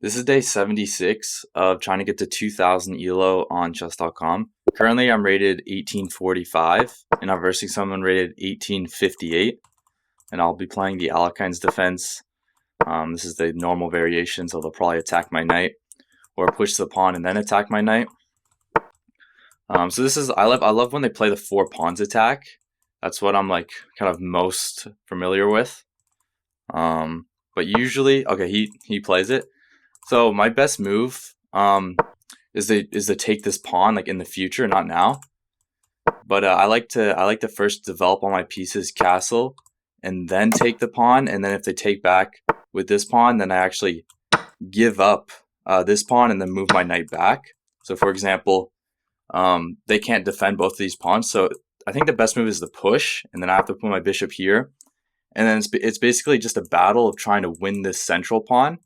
This is day 76 of trying to get to 2000 ELO on chess.com. Currently, I'm rated 1845, and I'm versing someone rated 1858, and I'll be playing the Alekhine's defense. This is the normal variation, so they'll probably attack my knight, or push the pawn and then attack my knight. So this is I love when they play the 4 pawns attack. That's what I'm like kind of most familiar with. But usually, okay, he plays it. So my best move is to take this pawn like in the future, not now. But I like to first develop all my pieces castle, and then take the pawn. And then if they take back with this pawn, then I actually give up this pawn and then move my knight back. So for example, they can't defend both of these pawns. So I think the best move is the push, and then I have to put my bishop here. And then it's basically just a battle of trying to win this central pawn.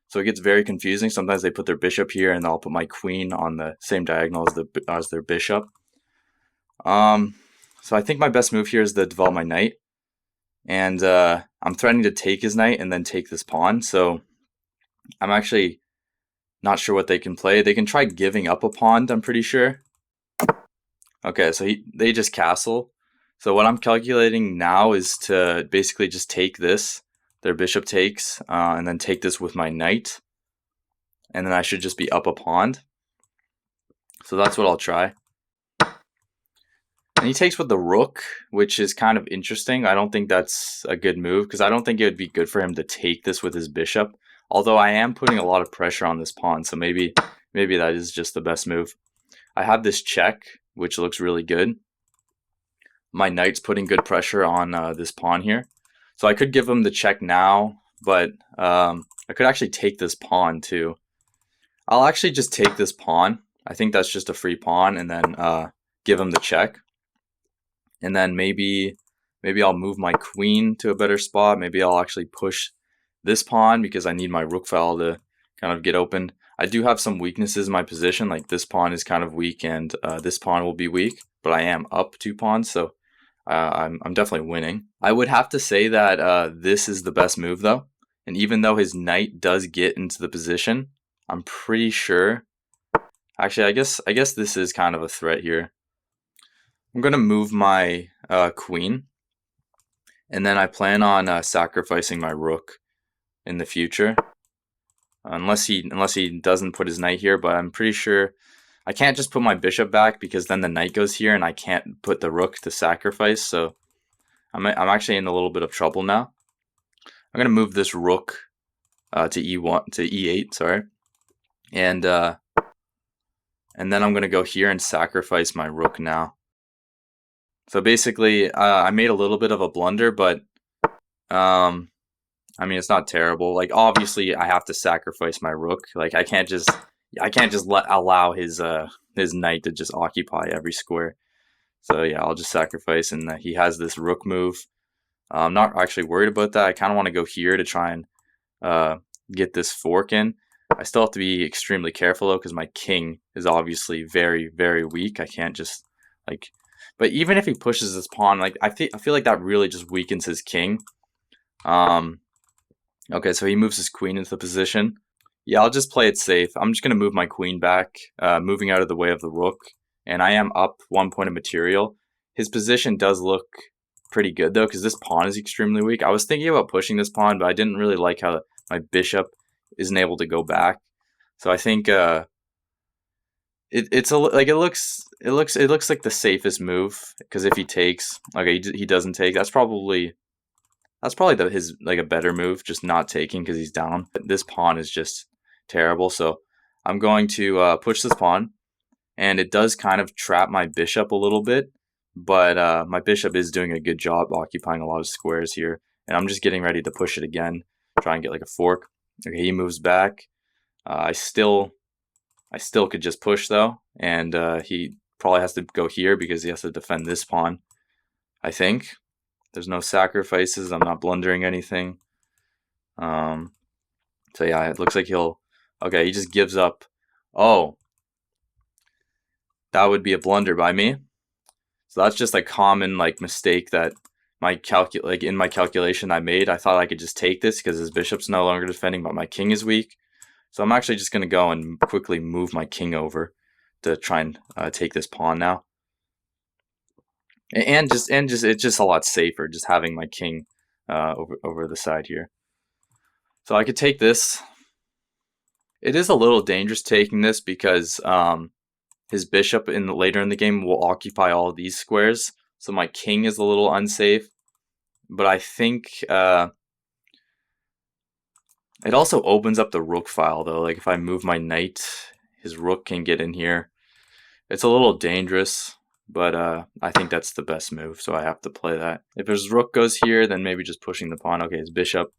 So it gets very confusing. Sometimes they put their bishop here, and I'll put my queen on the same diagonal as their bishop. So I think my best move here is to develop my knight, and I'm threatening to take his knight and then take this pawn. So I'm actually not sure what they can play. They can try giving up a pawn, I'm pretty sure. Okay, so they just castle. So what I'm calculating now is to basically just take this. Their bishop takes, and then take this with my knight. And then I should just be up a pawn. So that's what I'll try. And he takes with the rook, which is kind of interesting. I don't think that's a good move, because I don't think it would be good for him to take this with his bishop. Although I am putting a lot of pressure on this pawn, so maybe that is just the best move. I have this check, which looks really good. My knight's putting good pressure on this pawn here. So I could give him the check now, but I could actually take this pawn too. I'll actually just take this pawn. I think that's just a free pawn, and then give him the check. And then maybe I'll move my queen to a better spot. Maybe I'll actually push this pawn because I need my rook file to kind of get opened. I do have some weaknesses in my position, like this pawn is kind of weak, and this pawn will be weak, but I am up 2 pawns, so I'm definitely winning. I would have to say that this is the best move though, and even though his knight does get into the position, I'm pretty sure. Actually, I guess this is kind of a threat here. I'm gonna move my queen, and then I plan on sacrificing my rook in the future, unless he doesn't put his knight here. But I'm pretty sure I can't just put my bishop back, because then the knight goes here and I can't put the rook to sacrifice. So I'm actually in a little bit of trouble now. I'm gonna move this rook to e8, sorry, and then I'm gonna go here and sacrifice my rook now. So basically, I made a little bit of a blunder, but I mean, it's not terrible. Like, obviously, I have to sacrifice my rook. Like, I can't just allow his knight to just occupy every square. So yeah, I'll just sacrifice, and he has this rook move. I'm not actually worried about that. I kind of want to go here to try and get this fork in. I still have to be extremely careful though, because my king is obviously very, very weak. I can't just like. But even if he pushes this pawn, like I feel like that really just weakens his king. Okay, so he moves his queen into the position. Yeah, I'll just play it safe. I'm just gonna move my queen back, moving out of the way of the rook, and I am up 1 point of material. His position does look pretty good though, because this pawn is extremely weak. I was thinking about pushing this pawn, but I didn't really like how my bishop isn't able to go back. So I think it looks like the safest move, because if he takes, okay, he doesn't take. That's probably his like a better move, just not taking because he's down. But this pawn is just terrible. So I'm going to push this pawn, and it does kind of trap my bishop a little bit, but my bishop is doing a good job occupying a lot of squares here, and I'm just getting ready to push it again, try and get like a fork. Okay, he moves back. I still could just push though, and he probably has to go here because he has to defend this pawn. I think there's no sacrifices. I'm not blundering anything. So yeah, it looks like okay, he just gives up. Oh, that would be a blunder by me. So that's just a common like mistake that in my calculation I made. I thought I could just take this because his bishop's no longer defending, but my king is weak. So I'm actually just going to go and quickly move my king over to try and take this pawn now. And just it's just a lot safer just having my king over the side here. So I could take this. It is a little dangerous taking this because his bishop later in the game will occupy all of these squares. So my king is a little unsafe. But I think it also opens up the rook file though. Like if I move my knight, his rook can get in here. It's a little dangerous, but I think that's the best move, so I have to play that. If his rook goes here, then maybe just pushing the pawn. Okay, his bishop.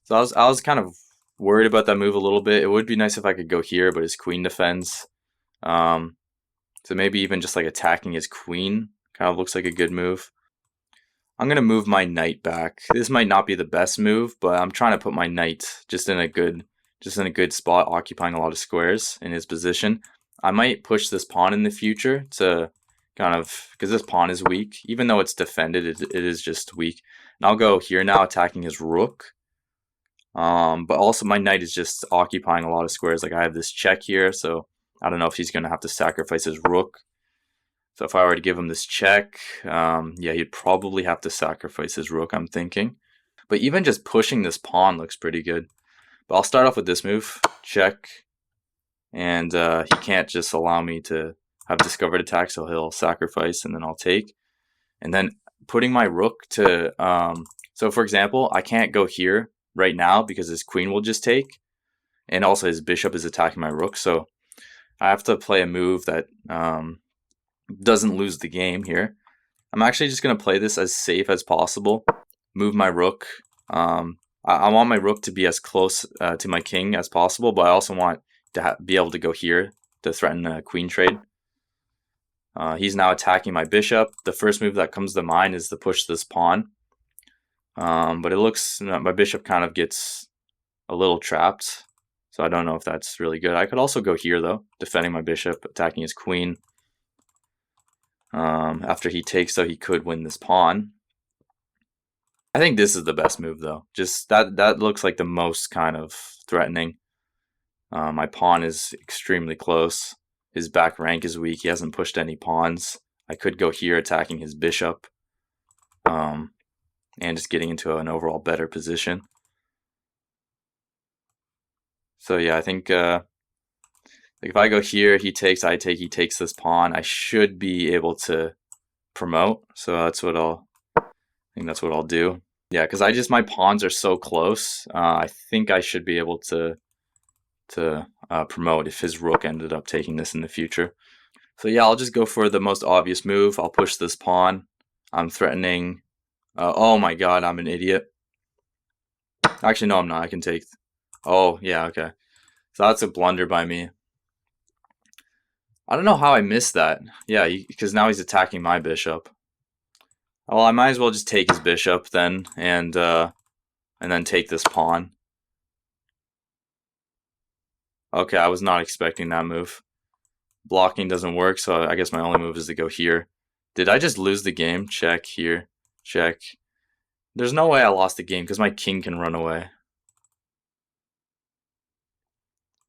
So I was kind of worried about that move a little bit. It would be nice if I could go here, but his queen defends. So maybe even just like attacking his queen kind of looks like a good move. I'm gonna move my knight back. This might not be the best move, but I'm trying to put my knight just in a good spot, occupying a lot of squares in his position. I might push this pawn in the future to kind of, because this pawn is weak, even though it's defended, it is just weak. And I'll go here now, attacking his rook. But also my knight is just occupying a lot of squares. Like I have this check here, so I don't know if he's gonna have to sacrifice his rook. So if I were to give him this check, yeah, he'd probably have to sacrifice his rook, I'm thinking. But even just pushing this pawn looks pretty good. But I'll start off with this move, check. And he can't just allow me to have discovered attack, so he'll sacrifice and then I'll take. And then putting my rook to, so for example, I can't go here right now because his queen will just take. And also his bishop is attacking my rook, so I have to play a move that doesn't lose the game here. I'm actually just going to play this as safe as possible. Move my rook. I want my rook to be as close to my king as possible, but I also want to be able to go here to threaten a queen trade. He's now attacking my bishop. The first move that comes to mind is to push this pawn. But it looks, my bishop kind of gets a little trapped. So I don't know if that's really good. I could also go here though, defending my bishop, attacking his queen. After he takes though, he could win this pawn. I think this is the best move though. Just that looks like the most kind of threatening. My pawn is extremely close. His back rank is weak. He hasn't pushed any pawns. I could go here attacking his bishop. And just getting into an overall better position. So yeah, I think like if I go here, he takes, I take, he takes this pawn. I should be able to promote. So that's what I think that's what I'll do. Yeah, because my pawns are so close. I think I should be able to promote if his rook ended up taking this in the future. So yeah, I'll just go for the most obvious move. I'll push this pawn. I'm threatening. Oh my god, I'm an idiot. Actually, no, I'm not. I can take. Oh yeah, okay. So that's a blunder by me. I don't know how I missed that. Yeah, because now he's attacking my bishop. Well, I might as well just take his bishop then, and then take this pawn. Okay, I was not expecting that move. Blocking doesn't work, so I guess my only move is to go here. Did I just lose the game? Check here. Check. There's no way I lost the game because my king can run away.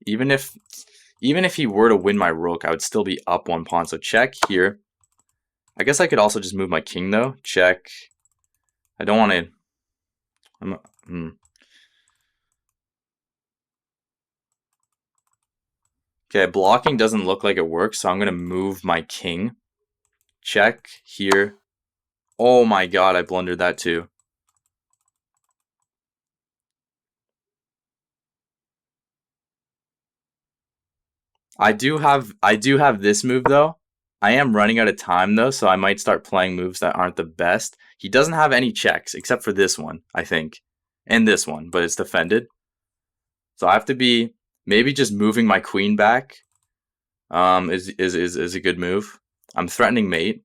Even if he were to win my rook, I would still be up one pawn. So check here. I guess I could also just move my king though. Check. I don't want to. Okay, blocking doesn't look like it works, so I'm going to move my king. Check here. Oh my god, I blundered that too. I do have this move though. I am running out of time though, so I might start playing moves that aren't the best. He doesn't have any checks except for this one, I think. And this one, but it's defended. So I have to be maybe just moving my queen back. Is a good move. I'm threatening mate,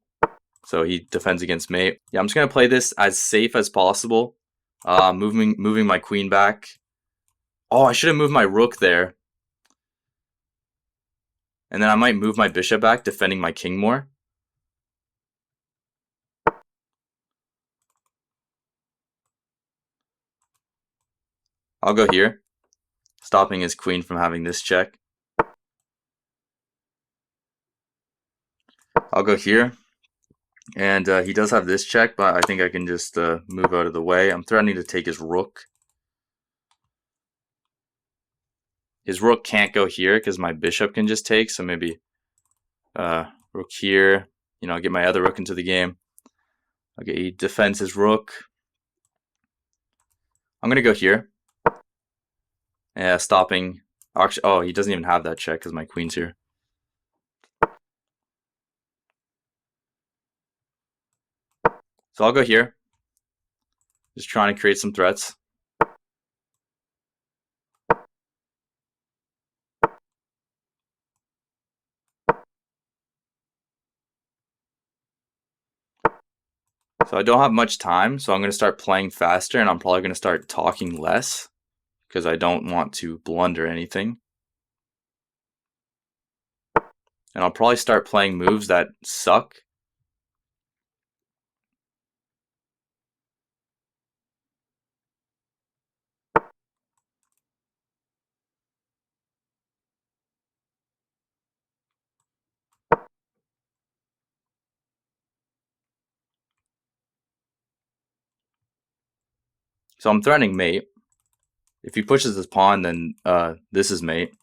so he defends against mate. Yeah, I'm just gonna play this as safe as possible. Moving my queen back. Oh, I should have moved my rook there. And then I might move my bishop back, defending my king more. I'll go here. stopping his queen from having this check. I'll go here. And he does have this check, but I think I can just move out of the way. I'm threatening to take his rook. His rook can't go here because my bishop can just take, so maybe rook here. You know, get my other rook into the game. Okay, he defends his rook. I'm going to go here. Yeah, stopping. Actually, oh, he doesn't even have that check because my queen's here. So I'll go here. Just trying to create some threats. So I don't have much time, so I'm going to start playing faster, and I'm probably going to start talking less because I don't want to blunder anything. And I'll probably start playing moves that suck. So I'm threatening mate. If he pushes his pawn, then this is mate.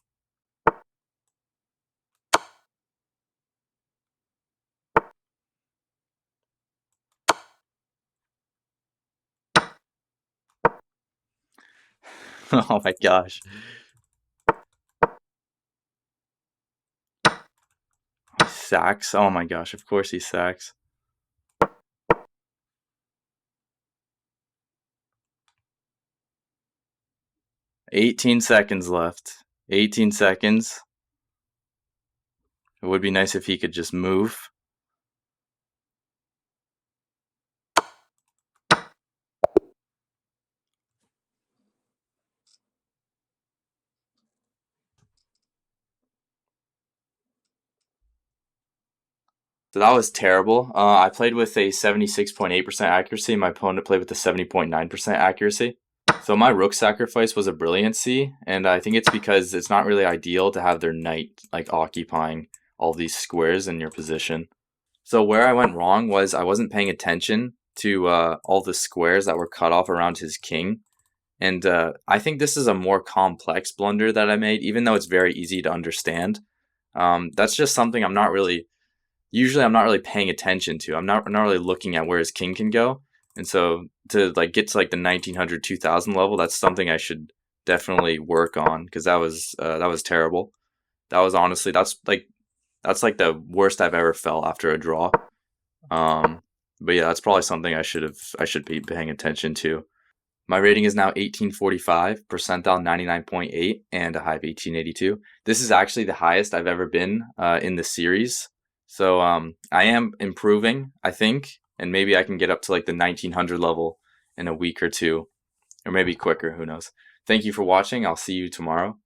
Oh my gosh. He sacks. Oh my gosh, of course he sacks. 18 seconds left. 18 seconds. It would be nice if he could just move. So that was terrible. I played with a 76.8% accuracy. My opponent played with a 70.9% accuracy. So my rook sacrifice was a brilliancy, and I think it's because it's not really ideal to have their knight like occupying all these squares in your position. So where I went wrong was I wasn't paying attention to all the squares that were cut off around his king. And I think this is a more complex blunder that I made, even though it's very easy to understand. That's just something I'm not really paying attention to. I'm not really looking at where his king can go. And so to like get to like the 1900 2000 level, that's something I should definitely work on because that was terrible. That was honestly that's like the worst I've ever felt after a draw. But yeah, that's probably something I should be paying attention to. My rating is now 1845, percentile 99.8, and a high of 1882. This is actually the highest I've ever been in the series. So I am improving, I think, and maybe I can get up to like the 1900 level in a week or two, or maybe quicker, who knows. Thank you for watching. I'll see you tomorrow.